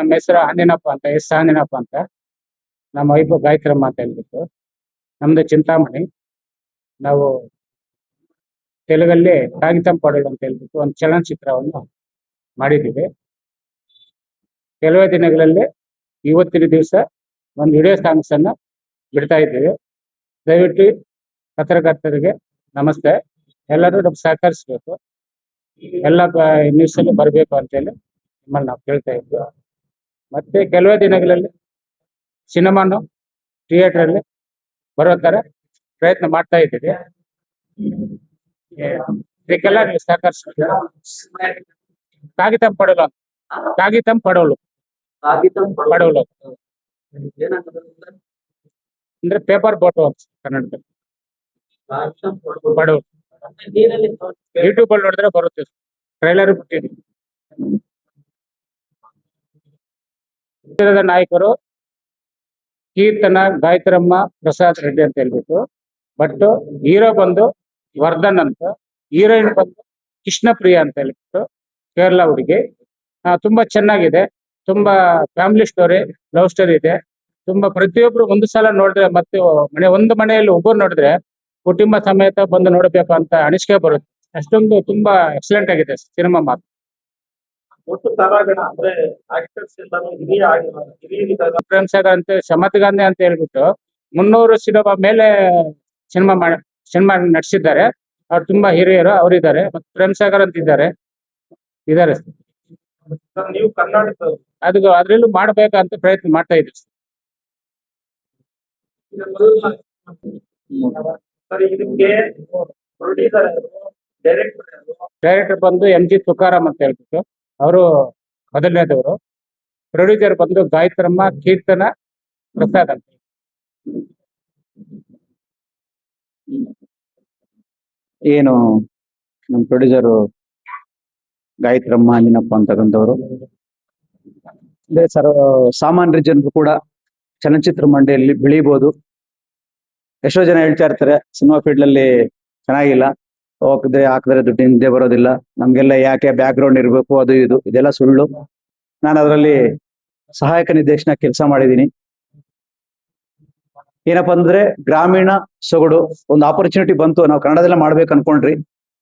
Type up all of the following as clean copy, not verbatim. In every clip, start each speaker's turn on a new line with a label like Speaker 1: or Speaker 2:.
Speaker 1: ನಮ್ಮ ಹೆಸರು ಆಂಜನಪ್ಪ ಅಂತ, ಆಂಜನಪ್ಪ ಅಂತ. ನಮ್ಮ ವೈಫ್ ಗಾಯತ್ರಮ್ಮ ಅಂತ ಹೇಳ್ಬಿಟ್ಟು. ನಮ್ದು ಚಿಂತಾಮಣಿ. ನಾವು ತೆಲುಗಲ್ಲಿ ಕಾಗಿತಂ ಪಡಲು ಅಂತ ಹೇಳ್ಬಿಟ್ಟು ಒಂದು ಚಲನಚಿತ್ರವನ್ನು ಮಾಡಿದ್ದೀವಿ. ಕೆಲವೇ ದಿನಗಳಲ್ಲಿ ಇವತ್ತಿನ ದಿವಸ ಒಂದು ವಿಡಿಯೋ ಸಾಂಗ್ಸ್ ಅನ್ನ ಬಿಡ್ತಾ ಇದ್ದೀವಿ. ದಯವಿಟ್ಟು ಪತ್ರಕರ್ತರಿಗೆ ನಮಸ್ತೆ. ಎಲ್ಲರೂ ನಮ್ಗೆ ಸಹಕರಿಸ್ಬೇಕು. ಎಲ್ಲ ನ್ಯೂಸ್ ಅಲ್ಲಿ ಬರಬೇಕು ಅಂತೇಳಿ ನಿಮ್ಮಲ್ಲಿ ನಾವು ಕೇಳ್ತಾ ಇದ್ವಿ. ಮತ್ತೆ ಕೆಲವೇ ದಿನಗಳಲ್ಲಿ ಸಿನಿಮಾನು ಥಿಯೇಟರ್ ಅಲ್ಲಿ ಬರೋ ತರ ಪ್ರಯತ್ನ ಮಾಡ್ತಾ ಇದ್ದೀವಿ. ಇದಕ್ಕೆಲ್ಲ ನೀವು ಸಹಕರಿಸ್ಬೇಕು. ಕಾಗಿತಂ ಪಡಲು ಕಾಗಿತಂ ಪಡಲು ಪಡಲು ಅಂದ್ರೆ ಪೇಪರ್ ಬೋಟು ಅಂತ ಕನ್ನಡದಲ್ಲಿ. ಪಡಲು ಯೂಟ್ಯೂಬ್ ಅಲ್ಲಿ ನೋಡಿದ್ರೆ ಬರುತ್ತೆ. ಟ್ರೈಲರ್ ಬಿಟ್ಟಿದ್ದೀನಿ. ಚಿತ್ರದ ನಾಯಕರು ಕೀರ್ತನ, ಗಾಯತ್ರಮ್ಮ, ಪ್ರಸಾದ್ ರೆಡ್ಡಿ ಅಂತ ಹೇಳ್ಬಿಟ್ಟು. ಬಟ್ ಹೀರೋ ಬಂದು ವರ್ಧನ್ ಅಂತ, ಹೀರೋಯಿನ್ ಬಂದು ಕೃಷ್ಣಪ್ರಿಯ ಅಂತ ಹೇಳ್ಬಿಟ್ಟು, ಕೇರಳ ಹುಡುಗಿ. ತುಂಬಾ ಚೆನ್ನಾಗಿದೆ. ತುಂಬಾ ಫ್ಯಾಮಿಲಿ ಸ್ಟೋರಿ, ಲವ್ ಸ್ಟೋರಿ ಇದೆ. ತುಂಬಾ ಪ್ರತಿಯೊಬ್ರು ಒಂದು ಸಲ ನೋಡಿದ್ರೆ ಮತ್ತೆ ಒಂದು ಮನೆಯಲ್ಲಿ ಒಬ್ಬರು ನೋಡಿದ್ರೆ ಕುಟುಂಬ ಸಮೇತ ಬಂದು ನೋಡಬೇಕು ಅಂತ ಅನಿಸಿಕೆ ಬರುತ್ತೆ. ಅಷ್ಟೊಂದು ತುಂಬಾ ಎಕ್ಸಲೆಂಟ್ ಆಗಿದೆ ಸಿನಿಮಾ ಮಾತು. ಪ್ರೇಮ್ ಸಾಗರ್ ಅಂತ, ಶಮತ್ ಗಾಂಧಿ ಅಂತ ಹೇಳ್ಬಿಟ್ಟು 300 ಸಿನಿಮಾ ಮೇಲೆ ಸಿನಿಮಾ ನಡೆಸಿದ್ದಾರೆ. ಅವ್ರು ತುಂಬಾ ಹಿರಿಯರು ಅವರಿದ್ದಾರೆ. ಮತ್ತೆ ಪ್ರೇಮ್ ಸಾಗರ್ ಅಂತ ಇದ್ದಾರೆ. ನೀವು ಕರ್ನಾಟಕ ಅದ್ರಲ್ಲೂ ಮಾಡ್ಬೇಕಂತ ಪ್ರಯತ್ನ ಮಾಡ್ತಾ ಇದ್ದೀವಿ. ಡೈರೆಕ್ಟರ್ ಬಂದು MG ತುಕಾರಾಮ್ ಅಂತ ಹೇಳ್ಬಿಟ್ಟು, ಅವರು ಮೊದಲನೇದವರು. ಪ್ರೊಡ್ಯೂಸರ್ ಬಂದು ಗಾಯತ್ರಮ್ಮ, ಕೀರ್ತನ, ಪ್ರಸಾದ್ ಅಂತ.
Speaker 2: ಏನು ನಮ್ಮ ಪ್ರೊಡ್ಯೂಸರು ಗಾಯತ್ರಮ್ಮ ಆಂಜನಪ್ಪ ಅಂತಕ್ಕಂಥವ್ರು. ಅದೇ ಸಾಮಾನ್ಯ ಜನರು ಕೂಡ ಚಲನಚಿತ್ರ ಮಂಡಿಯಲ್ಲಿ ಬೆಳೀಬಹುದು. ಎಷ್ಟೋ ಜನ ಹೇಳ್ತಾ ಇರ್ತಾರೆ ಸಿನಿಮಾ ಫೀಲ್ಡ್ ಅಲ್ಲಿ ಚೆನ್ನಾಗಿಲ್ಲ, ಹಾಕಿದ್ರೆ ದುಡ್ಡು ಹಿಂದೆ ಬರೋದಿಲ್ಲ, ನಮ್ಗೆಲ್ಲ ಯಾಕೆ ಬ್ಯಾಕ್ ಗ್ರೌಂಡ್ ಇರಬೇಕು, ಅದು ಇದು, ಇದೆಲ್ಲ ಸುಳ್ಳು. ನಾನು ಅದರಲ್ಲಿ ಸಹಾಯಕ ನಿರ್ದೇಶನ ಕೆಲಸ ಮಾಡಿದ್ದೀನಿ. ಏನಪ್ಪಾ ಅಂದ್ರೆ ಗ್ರಾಮೀಣ ಸೊಗಡು ಒಂದು ಆಪರ್ಚುನಿಟಿ ಬಂತು. ನಾವು ಕನ್ನಡದಲ್ಲೇ ಮಾಡ್ಬೇಕು ಅನ್ಕೊಂಡ್ರಿ,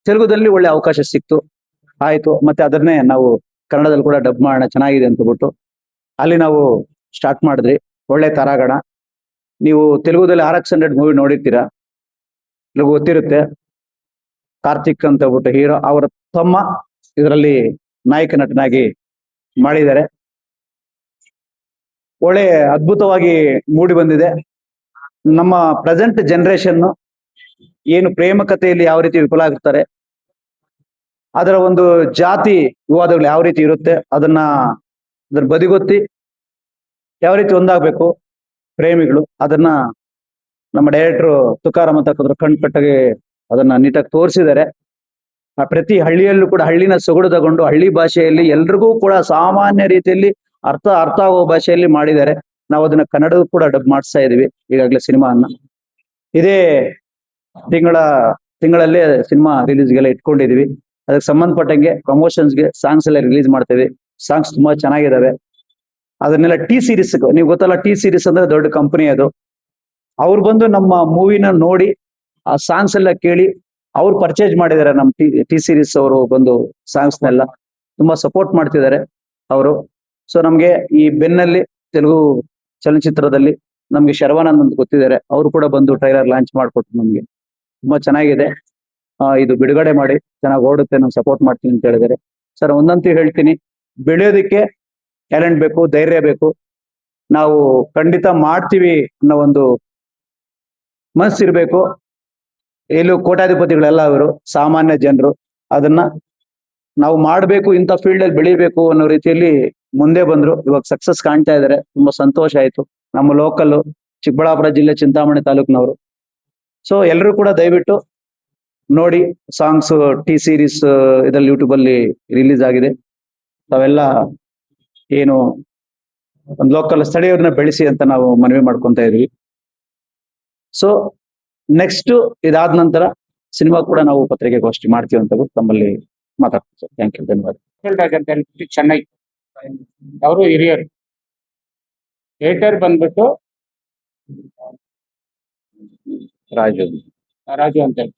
Speaker 2: ತೆಲುಗುದಲ್ಲಿ ಒಳ್ಳೆ ಅವಕಾಶ ಸಿಕ್ತು, ಆಯ್ತು. ಮತ್ತೆ ಅದನ್ನೇ ನಾವು ಕನ್ನಡದಲ್ಲಿ ಕೂಡ ಡಬ್ ಮಾಡೋಣ, ಚೆನ್ನಾಗಿದೆ ಅಂತ ಬಿಟ್ಟು ಅಲ್ಲಿ ನಾವು ಸ್ಟಾರ್ಟ್ ಮಾಡಿದ್ರಿ. ಒಳ್ಳೆ ತರಾಗಣ. ನೀವು ತೆಲುಗುದಲ್ಲಿ RX 100 ಮೂವಿ ನೋಡಿರ್ತೀರಾ, ನಿಮಗೆ ಗೊತ್ತಿರುತ್ತೆ. ಕಾರ್ತಿಕ್ ಅಂತ ಬಿಟ್ಟು ಹೀರೋ, ಅವರ ತಮ್ಮ ಇದರಲ್ಲಿ ನಾಯಕ ನಟನಾಗಿ ಮಾಡಿದ್ದಾರೆ. ಒಳ್ಳೆ ಅದ್ಭುತವಾಗಿ ಮೂಡಿ ಬಂದಿದೆ. ನಮ್ಮ ಪ್ರೆಸೆಂಟ್ ಜನರೇಷನ್ ಏನು ಪ್ರೇಮ ಕಥೆಯಲ್ಲಿ ಯಾವ ರೀತಿ ವಿಫಲ ಆಗ್ತಾರೆ, ಅದರ ಒಂದು ಜಾತಿ ವಿವಾದಗಳು ಯಾವ ರೀತಿ ಇರುತ್ತೆ, ಅದ್ರ ಬದಿಗೊತ್ತಿ ಯಾವ ರೀತಿ ಒಂದಾಗಬೇಕು ಪ್ರೇಮಿಗಳು, ಅದನ್ನ ನಮ್ಮ ಡೈರೆಕ್ಟರ್ ತುಕಾರಾಮ್ ಅಂತ ಕಣ್ಕಟ್ಟಾಗಿ ಅದನ್ನ ನೀಟಾಗಿ ತೋರಿಸಿದ್ದಾರೆ. ಪ್ರತಿ ಹಳ್ಳಿಯಲ್ಲೂ ಕೂಡ ಹಳ್ಳಿನ ಸೊಗಡು ತಗೊಂಡು ಹಳ್ಳಿ ಭಾಷೆಯಲ್ಲಿ ಎಲ್ರಿಗೂ ಕೂಡ ಸಾಮಾನ್ಯ ರೀತಿಯಲ್ಲಿ ಅರ್ಥ ಆಗೋ ಭಾಷೆಯಲ್ಲಿ ಮಾಡಿದ್ದಾರೆ. ನಾವು ಅದನ್ನ ಕನ್ನಡಕ್ಕೂ ಕೂಡ ಡಬ್ ಮಾಡಿಸ್ತಾ ಇದೀವಿ ಈಗಾಗಲೇ ಸಿನಿಮಾನ್ನ. ಇದೇ ತಿಂಗಳಲ್ಲೇ ಸಿನಿಮಾ ರಿಲೀಸ್ಗೆಲ್ಲ ಇಟ್ಕೊಂಡಿದೀವಿ. ಅದಕ್ಕೆ ಸಂಬಂಧಪಟ್ಟಂಗೆ ಪ್ರಮೋಷನ್ಸ್ಗೆ ಸಾಂಗ್ಸ್ ಎಲ್ಲ ರಿಲೀಸ್ ಮಾಡ್ತೇವೆ. ಸಾಂಗ್ಸ್ ತುಂಬಾ ಚೆನ್ನಾಗಿದ್ದಾವೆ. ಅದನ್ನೆಲ್ಲ T-Series, ನೀವು ಗೊತ್ತಲ್ಲ, T-Series ಅಂದ್ರೆ ದೊಡ್ಡ ಕಂಪನಿ ಅದು. ಅವ್ರು ಬಂದು ನಮ್ಮ ಮೂವಿನ ನೋಡಿ ಆ ಸಾಂಗ್ಸ್ ಎಲ್ಲ ಕೇಳಿ ಅವ್ರು ಪರ್ಚೇಸ್ ಮಾಡಿದ್ದಾರೆ. ನಮ್ಮ T-Series ಅವರು ಬಂದು ಸಾಂಗ್ಸ್ನೆಲ್ಲ ತುಂಬಾ ಸಪೋರ್ಟ್ ಮಾಡ್ತಿದ್ದಾರೆ ಅವರು. ಸೊ ನಮ್ಗೆ ಈ ಬೆನ್ನಲ್ಲಿ ತೆಲುಗು ಚಲನಚಿತ್ರದಲ್ಲಿ ನಮ್ಗೆ ಶರವಣನ್ ಅಂತ ಗೊತ್ತಿದ್ದಾರೆ, ಅವರು ಕೂಡ ಬಂದು ಟ್ರೈಲರ್ ಲಾಂಚ್ ಮಾಡಿಕೊಟ್ರು. ನಮ್ಗೆ ತುಂಬಾ ಚೆನ್ನಾಗಿದೆ, ಇದು ಬಿಡುಗಡೆ ಮಾಡಿ ಚೆನ್ನಾಗಿ ಓಡುತ್ತೆ, ನಾವು ಸಪೋರ್ಟ್ ಮಾಡ್ತೀನಿ ಅಂತ ಹೇಳಿದ್ದಾರೆ. ಸರ್ ಒಂದಂತೂ ಹೇಳ್ತೀನಿ, ಬೆಳೆಯೋದಕ್ಕೆ ಟ್ಯಾಲೆಂಟ್ ಬೇಕು, ಧೈರ್ಯ ಬೇಕು. ನಾವು ಖಂಡಿತ ಮಾಡ್ತೀವಿ ಅನ್ನೋ ಒಂದು ಮನಸ್ಸಿರ್ಬೇಕು. ಎಲ್ಲೂ ಕೋಟ್ಯಾಧಿಪತಿಗಳೆಲ್ಲ ಅವರು ಸಾಮಾನ್ಯ ಜನರು. ಅದನ್ನ ನಾವು ಮಾಡಬೇಕು, ಇಂಥ ಫೀಲ್ಡ್ ಅಲ್ಲಿ ಬೆಳಿಬೇಕು ಅನ್ನೋ ರೀತಿಯಲ್ಲಿ ಮುಂದೆ ಬಂದ್ರು. ಇವಾಗ ಸಕ್ಸಸ್ ಕಾಣ್ತಾ ಇದ್ದಾರೆ, ತುಂಬಾ ಸಂತೋಷ ಆಯ್ತು. ನಮ್ಮ ಲೋಕಲ್ ಚಿಕ್ಕಬಳ್ಳಾಪುರ ಜಿಲ್ಲೆ ಚಿಂತಾಮಣಿ ತಾಲೂಕಿನವರು. ಸೊ ಎಲ್ಲರೂ ಕೂಡ ದಯವಿಟ್ಟು ನೋಡಿ. ಸಾಂಗ್ಸ್ T-Series ಇದ್ರಲ್ಲಿ ಯೂಟ್ಯೂಬ್ ಅಲ್ಲಿ ರಿಲೀಸ್ ಆಗಿದೆ. ತಾವೆಲ್ಲ ಏನು ಒಂದು ಲೋಕಲ್ ಸ್ಥಳೀಯರನ್ನ ಬೆಳೆಸಿ ಅಂತ ನಾವು ಮನವಿ ಮಾಡ್ಕೊಂತ ಇದೀವಿ. ಸೊ ನೆಕ್ಸ್ಟ್ ಇದಾದ ನಂತರ ಸಿನಿಮಾ ಕೂಡ ನಾವು ಪತ್ರಿಕೆಗೋಷ್ಠಿ ಮಾಡ್ತೀವಿ ಅಂತ ತಮ್ಮಲ್ಲಿ ಮಾತಾಡ್ತೀವಿ ಸರ್. ಥ್ಯಾಂಕ್ ಯು, ಧನ್ಯವಾದ.
Speaker 1: ಚೆನ್ನೈ ಅವರು ಹಿರಿಯರು. ಏಟರ್ ಬಂದ್ಬಿಟ್ಟು
Speaker 2: ರಾಜು
Speaker 1: ರಾಜು ಅಂತ ಹೇಳಿ.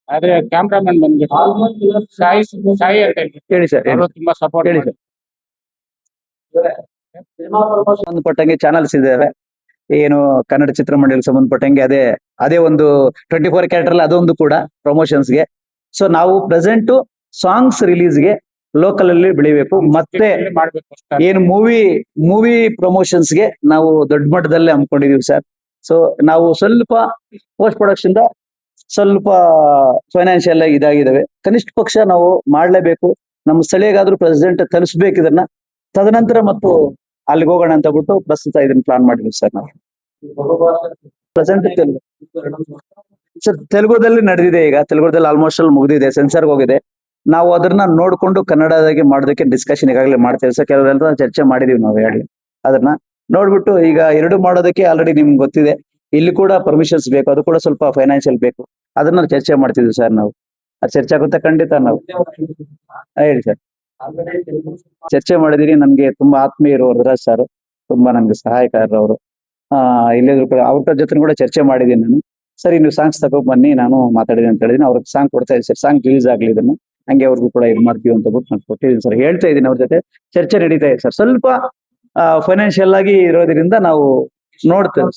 Speaker 1: ಆದ್ರೆ ಕ್ಯಾಮ್ರಾಮನ್ ಬಂದ್ಬಿಟ್ಟು ಸಾಯಿ ಸಾಯಿ ಅಂತ ಹೇಳಿ.
Speaker 2: ಹೇಳಿ ಸರ್,
Speaker 1: ಅವರು ತುಂಬಾ ಸಪೋರ್ಟ್
Speaker 2: ಹೇಳಿ ಸರ್. ಸಂಬಂಧಪಟ್ಟಂಗೆ ಚಾನಲ್ಸ್ ಇದಾವೆ, ಏನು ಕನ್ನಡ ಚಿತ್ರಮಂಡಲಕ್ಕೆ ಸಂಬಂಧಪಟ್ಟಂಗೆ ಅದೇ ಒಂದು 24 ಕ್ಯಾರೆಕ್ಟರ್ ಅಲ್ಲಿ ಅದೊಂದು ಕೂಡ ಪ್ರಮೋಷನ್ಸ್ಗೆ. ಸೊ ನಾವು ಪ್ರೆಸೆಂಟ್ ಸಾಂಗ್ಸ್ ರಿಲೀಸ್ಗೆ ಲೋಕಲ್ ಅಲ್ಲಿ ಬೆಳಿಬೇಕು, ಮತ್ತೆ
Speaker 1: ಮಾಡ್ಬೇಕು ಅಷ್ಟೇ.
Speaker 2: ಏನು ಮೂವಿ ಪ್ರಮೋಷನ್ಸ್ಗೆ ನಾವು ದೊಡ್ಡ ಮಟ್ಟದಲ್ಲಿ ಹಮ್ಮಿಕೊಂಡಿದೀವಿ ಸರ್. ಸೊ ನಾವು ಸ್ವಲ್ಪ ಪೋಸ್ಟ್ ಪ್ರೊಡಕ್ಷನ್ ಸ್ವಲ್ಪ ಫೈನಾನ್ಷಿಯಲ್ ಇದಾಗಿದ್ದಾವೆ. ಕನಿಷ್ಠ ಪಕ್ಷ ನಾವು ಮಾಡ್ಲೇಬೇಕು, ನಮ್ಮ ಸ್ಥಳೀಯಗಾದ್ರೂ ಪ್ರೆಸಿಡೆಂಟ್ ತಲುಪಿಸ್ಬೇಕು ಇದನ್ನ. ತದನಂತರ ಮತ್ತು ಅಲ್ಲಿಗೆ ಹೋಗೋಣ ಅಂತ ಬಿಟ್ಟು ಪ್ರಸ್ತುತ ಇದನ್ನ ಪ್ಲಾನ್ ಮಾಡಿದ್ವಿ ಸರ್ ನಾವು. ಪ್ರೆಸೆಂಟ್ ಸರ್ ತೆಲುಗುದಲ್ಲಿ ನಡೆದಿದೆ, ಈಗ ತೆಲುಗುದಲ್ಲಿ ಆಲ್ಮೋಸ್ಟ್ ಅಲ್ಲಿ ಮುಗಿದಿದೆ, ಸೆನ್ಸರ್ಗೆ ಹೋಗಿದೆ. ನಾವು ಅದನ್ನ ನೋಡ್ಕೊಂಡು ಕನ್ನಡದಾಗೆ ಮಾಡೋದಕ್ಕೆ ಡಿಸ್ಕಷನ್ ಈಗಾಗಲೇ ಮಾಡ್ತೇವೆ ಸರ್. ಕೆಲವರೆಲ್ಲ ಚರ್ಚೆ ಮಾಡಿದೀವಿ ನಾವು ಹೇಳಿ ಅದನ್ನ ನೋಡ್ಬಿಟ್ಟು. ಈಗ ಎರಡು ಮಾಡೋದಕ್ಕೆ ಆಲ್ರೆಡಿ ನಿಮ್ಗೆ ಗೊತ್ತಿದೆ, ಇಲ್ಲಿ ಕೂಡ ಪರ್ಮಿಷನ್ಸ್ ಬೇಕು, ಅದು ಕೂಡ ಸ್ವಲ್ಪ ಫೈನಾನ್ಷಿಯಲ್ ಬೇಕು. ಅದನ್ನ ಚರ್ಚೆ ಮಾಡ್ತಿದ್ವಿ ಸರ್ ನಾವು. ಅದು ಚರ್ಚೆ ಆಗುತ್ತೆ ಖಂಡಿತ ನಾವು. ಹೇಳಿ ಸರ್. ಚರ್ಚೆ ಮಾಡಿದೀನಿ, ನನ್ಗೆ ತುಂಬಾ ಆತ್ಮೀಯರು ವರದರಾಜ್ ಸರ್, ತುಂಬಾ ನನ್ಗೆ ಸಹಾಯಕಾರರು ಅವರು. ಇಲ್ಲಿದ್ರು ಕೂಡ ಅವ್ರ ಜೊತೆ ಕೂಡ ಚರ್ಚೆ ಮಾಡಿದೀನಿ ನಾನು. ಸರಿ ನೀವು ಸಾಂಗ್ಸ್ ತಗೊಂಡ್ ಬನ್ನಿ, ನಾನು ಮಾತಾಡಿದೆ ಅಂತ ಹೇಳಿದೀನಿ. ಅವ್ರಿಗೆ ಸಾಂಗ್ ಕೊಡ್ತಾ ಇದ್ದೀನಿ ಸರ್, ಸಾಂಗ್ ರಿಲೀಸ್ ಆಗ್ಲಿ ಇದನ್ನು, ಹಂಗೆ ಅವ್ರಿಗೂ ಕೂಡ ಇದು ಮಾಡ್ತೀವಿ ಅಂತ ಬಿಟ್ಟು ನಾನು ಕೊಟ್ಟಿದ್ದೀನಿ ಸರ್. ಹೇಳ್ತಾ ಇದ್ದೀನಿ, ಅವ್ರ ಜೊತೆ ಚರ್ಚೆ ನಡೀತಾ ಇದೆ ಸರ್. ಸ್ವಲ್ಪ ಫೈನಾನ್ಷಿಯಲ್ ಆಗಿ ಇರೋದ್ರಿಂದ ನಾವು ನೋಡ್ತೇವೆ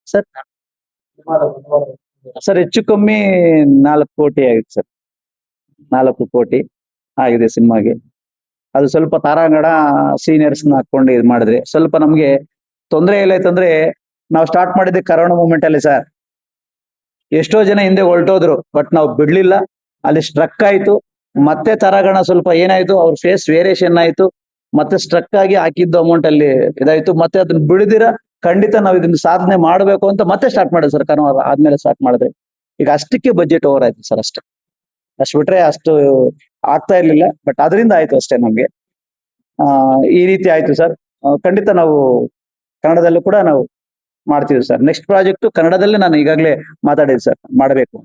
Speaker 2: ಸರ್. ಸರ್ ಹೆಚ್ಚು ಕಮ್ಮಿ 4 ಕೋಟಿ ಆಗಿದೆ ಸರ್, 4 ಕೋಟಿ ಆಗಿದೆ ಸಿನಿಮಾಗೆ. ಅದು ಸ್ವಲ್ಪ ತಾರಾಗಣ ಸೀನಿಯರ್ಸ್ ಹಾಕೊಂಡು ಇದು ಮಾಡಿದ್ರೆ ಸ್ವಲ್ಪ ನಮ್ಗೆ ತೊಂದರೆ ಏನಾಯ್ತಂದ್ರೆ, ನಾವು ಸ್ಟಾರ್ಟ್ ಮಾಡಿದ್ದೆ ಕರೋನಾ ಮೂಮೆಂಟ್ ಅಲ್ಲಿ ಸರ್. ಎಷ್ಟೋ ಜನ ಹಿಂದೆ ಹೊರಟೋದ್ರು, ಬಟ್ ನಾವು ಬಿಡ್ಲಿಲ್ಲ, ಅಲ್ಲಿ ಸ್ಟ್ರಕ್ ಆಯ್ತು. ಮತ್ತೆ ತರಾಗಣ ಸ್ವಲ್ಪ ಏನಾಯ್ತು, ಅವ್ರ ಫೇಸ್ ವೇರಿಯೇಷನ್ ಆಯ್ತು, ಮತ್ತೆ ಸ್ಟ್ರಕ್ ಆಗಿ ಹಾಕಿದ್ದು ಅಮೌಂಟ್ ಅಲ್ಲಿ ಇದಾಯ್ತು. ಮತ್ತೆ ಅದನ್ನ ಬಿಡದಿರ ಖಂಡಿತ ನಾವು ಇದನ್ನ ಸಾಧನೆ ಮಾಡ್ಬೇಕು ಅಂತ ಮತ್ತೆ ಸ್ಟಾರ್ಟ್ ಮಾಡಿದ್ವಿ ಸರ್. ಕರೋನಾ ಆದ್ಮೇಲೆ ಸ್ಟಾರ್ಟ್ ಮಾಡಿದ್ರೆ ಈಗ ಅಷ್ಟಕ್ಕೆ ಬಜೆಟ್ ಓವರ್ ಆಯ್ತು ಸರ್. ಅಷ್ಟು ಬಿಟ್ರೆ ಅಷ್ಟು ಆಗ್ತಾ ಇರ್ಲಿಲ್ಲ, ಬಟ್ ಅದರಿಂದ ಆಯ್ತು ಅಷ್ಟೇ ನಮ್ಗೆ. ಈ ರೀತಿ ಆಯ್ತು ಸರ್. ಖಂಡಿತ ನಾವು ಕನ್ನಡದಲ್ಲೂ ಕೂಡ ನಾವು ಮಾಡ್ತೀವಿ ಸರ್. ನೆಕ್ಸ್ಟ್ ಪ್ರಾಜೆಕ್ಟ್ ಕನ್ನಡದಲ್ಲೇ ನಾನು ಈಗಾಗಲೇ ಮಾತಾಡಿದ್ದೆ ಸರ್, ಮಾಡಬೇಕು.